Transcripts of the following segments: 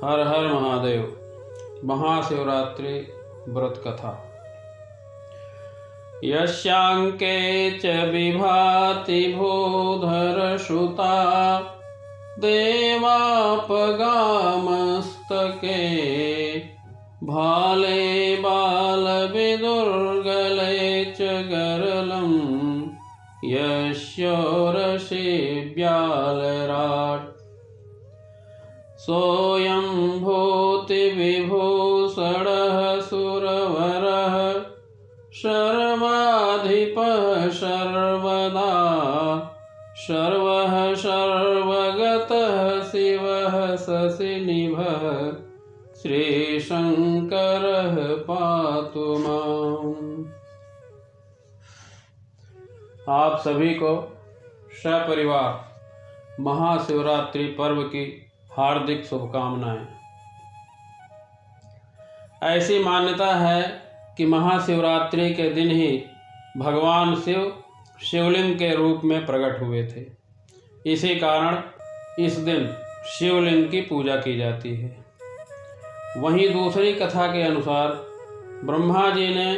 हर हर महादेव। महाशिवरात्रि व्रत कथा। यस्यांके च विभाति भूधरसुता देवापगामस्तके भाले बालविदुर्गले च गरलं यस्योरसि व्यालराट् सोऽयं भूतिविभूषणः सुरवरः सर्वाधिपः सर्वदा सर्वः सर्वगतः शिवः शशिनिभः श्रीशंकरः पातु माम्। आप सभी को सपरिवार महाशिवरात्रि पर्व की हार्दिक शुभकामनाएं। ऐसी मान्यता है कि महाशिवरात्रि के दिन ही भगवान शिव शिवलिंग के रूप में प्रकट हुए थे। इसी कारण इस दिन शिवलिंग की पूजा की जाती है। वहीं दूसरी कथा के अनुसार ब्रह्मा जी ने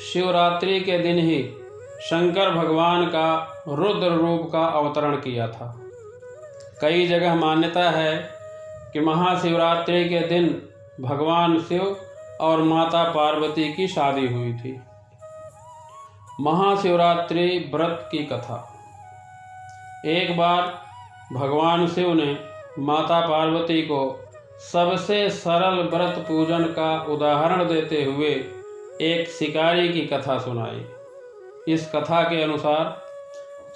शिवरात्रि के दिन ही शंकर भगवान का रुद्र रूप का अवतरण किया था। कई जगह मान्यता है कि महाशिवरात्रि के दिन भगवान शिव और माता पार्वती की शादी हुई थी। महाशिवरात्रि व्रत की कथा। एक बार भगवान शिव ने माता पार्वती को सबसे सरल व्रत पूजन का उदाहरण देते हुए एक शिकारी की कथा सुनाई। इस कथा के अनुसार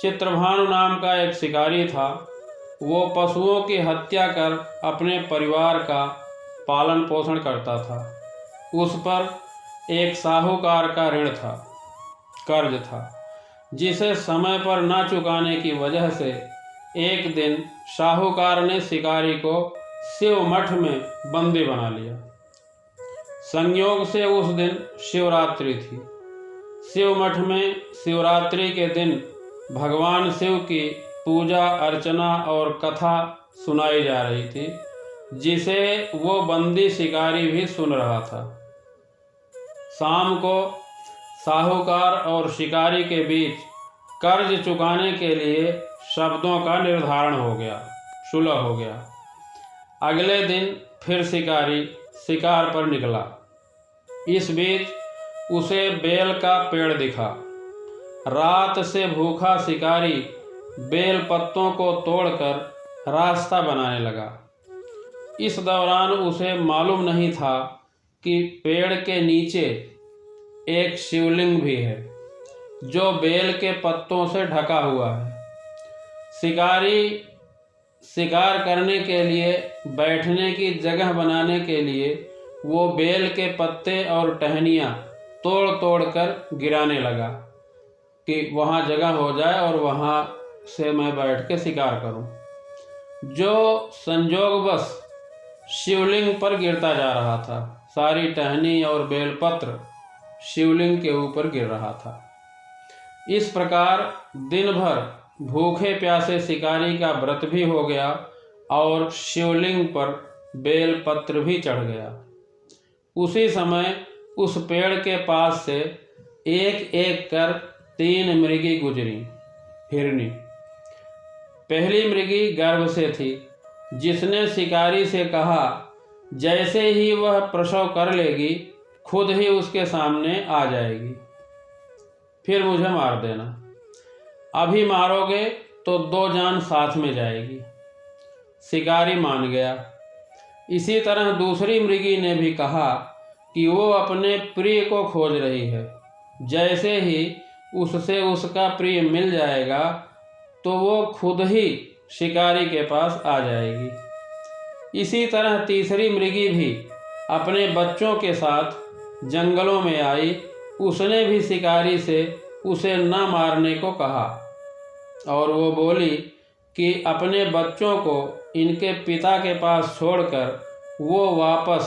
चित्रभानु नाम का एक शिकारी था। वो पशुओं की हत्या कर अपने परिवार का पालन पोषण करता था। उस पर एक साहूकार का ऋण था, कर्ज था, जिसे समय पर न चुकाने की वजह से एक दिन साहूकार ने शिकारी को शिव मठ में बंदी बना लिया। संयोग से उस दिन शिवरात्रि थी। शिव मठ में शिवरात्रि के दिन भगवान शिव की पूजा अर्चना और कथा सुनाई जा रही थी, जिसे वो बंदी शिकारी भी सुन रहा था। शाम को साहूकार और शिकारी के बीच कर्ज चुकाने के लिए शब्दों का निर्धारण हो गया, सुलह हो गया। अगले दिन फिर शिकारी शिकार पर निकला। इस बीच उसे बेल का पेड़ दिखा। रात से भूखा शिकारी बेल पत्तों को तोड़कर रास्ता बनाने लगा। इस दौरान उसे मालूम नहीं था कि पेड़ के नीचे एक शिवलिंग भी है, जो बेल के पत्तों से ढका हुआ है। शिकारी शिकार करने के लिए बैठने की जगह बनाने के लिए वो बेल के पत्ते और टहनियाँ तोड़ तोड़ कर गिराने लगा कि वहाँ जगह हो जाए और वहाँ से मैं बैठ के शिकार करूं। जो संजोगवश शिवलिंग पर गिरता जा रहा था। सारी टहनी और बेलपत्र शिवलिंग के ऊपर गिर रहा था। इस प्रकार दिन भर भूखे प्यासे शिकारी का व्रत भी हो गया और शिवलिंग पर बेलपत्र भी चढ़ गया। उसी समय उस पेड़ के पास से एक एक कर 3 मृगी गुजरी। हिरनी पहली मृगी गर्भ से थी, जिसने शिकारी से कहा जैसे ही वह प्रसव कर लेगी खुद ही उसके सामने आ जाएगी, फिर मुझे मार देना। अभी मारोगे तो 2 जान साथ में जाएगी। शिकारी मान गया। इसी तरह दूसरी मृगी ने भी कहा कि वो अपने प्रिय को खोज रही है। जैसे ही उससे उसका प्रिय मिल जाएगा तो वो खुद ही शिकारी के पास आ जाएगी। इसी तरह तीसरी मृगी भी अपने बच्चों के साथ जंगलों में आई। उसने भी शिकारी से उसे न मारने को कहा और वो बोली कि अपने बच्चों को इनके पिता के पास छोड़कर वो वापस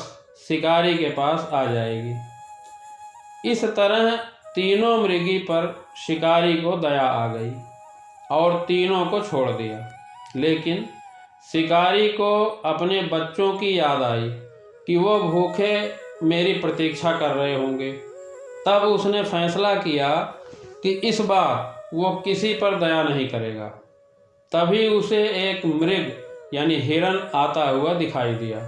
शिकारी के पास आ जाएगी। इस तरह तीनों मृगी पर शिकारी को दया आ गई और तीनों को छोड़ दिया। लेकिन शिकारी को अपने बच्चों की याद आई कि वो भूखे मेरी प्रतीक्षा कर रहे होंगे। तब उसने फैसला किया कि इस बार वो किसी पर दया नहीं करेगा। तभी उसे एक मृग यानी हिरन आता हुआ दिखाई दिया।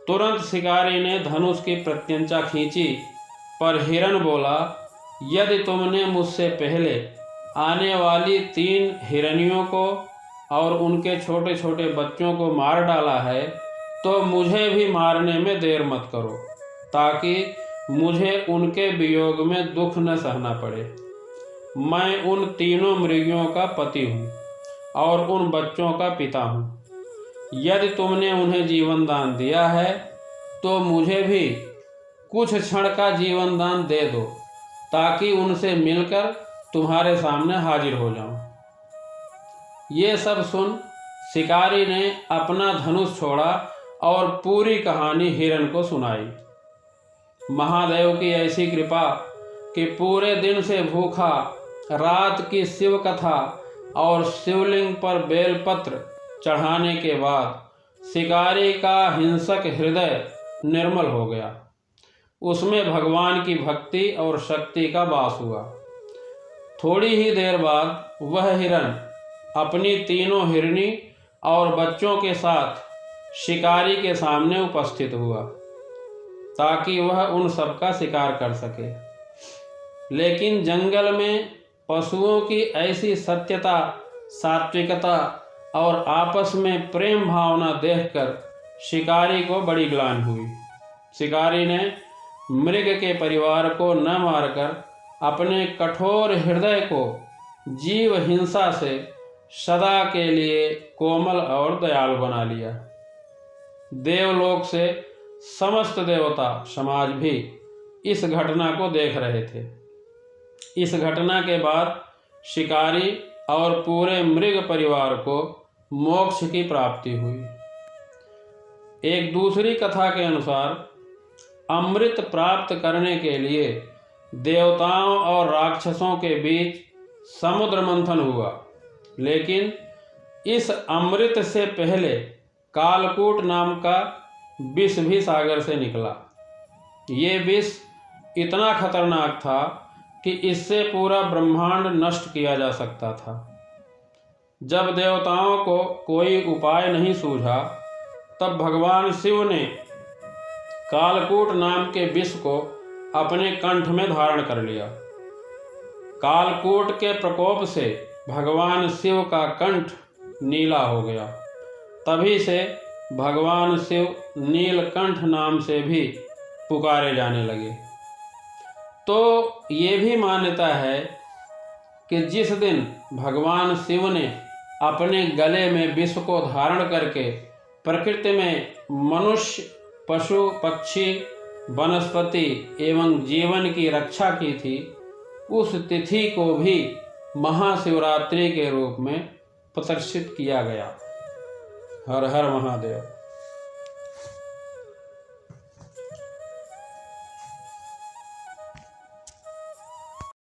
तुरंत शिकारी ने धनुष की प्रत्यंचा खींची, पर हिरन बोला, यदि तुमने मुझसे पहले आने वाली 3 हिरनियों को और उनके छोटे छोटे बच्चों को मार डाला है तो मुझे भी मारने में देर मत करो, ताकि मुझे उनके वियोग में दुख न सहना पड़े। मैं उन तीनों मृगियों का पति हूँ और उन बच्चों का पिता हूँ। यदि तुमने उन्हें जीवन दान दिया है तो मुझे भी कुछ क्षण का जीवन दान दे दो, ताकि उनसे मिलकर तुम्हारे सामने हाजिर हो जाऊं। ये सब सुन शिकारी ने अपना धनुष छोड़ा और पूरी कहानी हिरन को सुनाई। महादेव की ऐसी कृपा कि पूरे दिन से भूखा, रात की शिव कथा और शिवलिंग पर बेलपत्र चढ़ाने के बाद शिकारी का हिंसक हृदय निर्मल हो गया। उसमें भगवान की भक्ति और शक्ति का वास हुआ। थोड़ी ही देर बाद वह हिरन अपनी तीनों हिरनी और बच्चों के साथ शिकारी के सामने उपस्थित हुआ, ताकि वह उन सब का शिकार कर सके। लेकिन जंगल में पशुओं की ऐसी सत्यता, सात्विकता और आपस में प्रेम भावना देखकर शिकारी को बड़ी ग्लानि हुई। शिकारी ने मृग के परिवार को न मारकर अपने कठोर हृदय को जीव हिंसा से सदा के लिए कोमल और दयालु बना लिया। देवलोक से समस्त देवता समाज भी इस घटना को देख रहे थे। इस घटना के बाद शिकारी और पूरे मृग परिवार को मोक्ष की प्राप्ति हुई। एक दूसरी कथा के अनुसार अमृत प्राप्त करने के लिए देवताओं और राक्षसों के बीच समुद्र मंथन हुआ, लेकिन इस अमृत से पहले कालकूट नाम का विष भी सागर से निकला। ये विष इतना खतरनाक था कि इससे पूरा ब्रह्मांड नष्ट किया जा सकता था। जब देवताओं को कोई उपाय नहीं सूझा, तब भगवान शिव ने कालकूट नाम के विष को अपने कंठ में धारण कर लिया। कालकूट के प्रकोप से भगवान शिव का कंठ नीला हो गया। तभी से भगवान शिव नीलकंठ नाम से भी पुकारे जाने लगे। तो ये भी मान्यता है कि जिस दिन भगवान शिव ने अपने गले में विष को धारण करके प्रकृति में मनुष्य, पशु, पक्षी, वनस्पति एवं जीवन की रक्षा की थी, उस तिथि को भी महाशिवरात्रि के रूप में प्रदर्शित किया गया। हर हर महादेव।